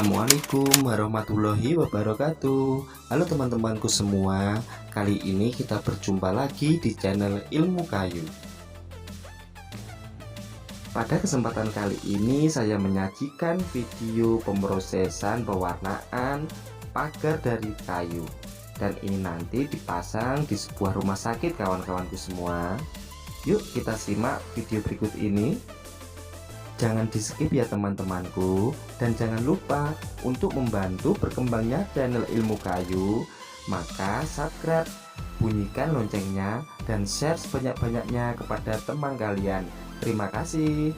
Assalamualaikum warahmatullahi wabarakatuh. Halo teman-temanku semua. Kali ini kita berjumpa lagi di channel Ilmu Kayu. Pada kesempatan kali ini saya menyajikan video pemrosesan pewarnaan pagar dari kayu. Dan ini nanti dipasang di sebuah rumah sakit kawan-kawanku semua. Yuk kita simak video berikut ini. Jangan di skip ya teman-temanku, dan jangan lupa untuk membantu berkembangnya channel Ilmu Kayu, maka subscribe, bunyikan loncengnya, dan share sebanyak-banyaknya kepada teman kalian. Terima kasih.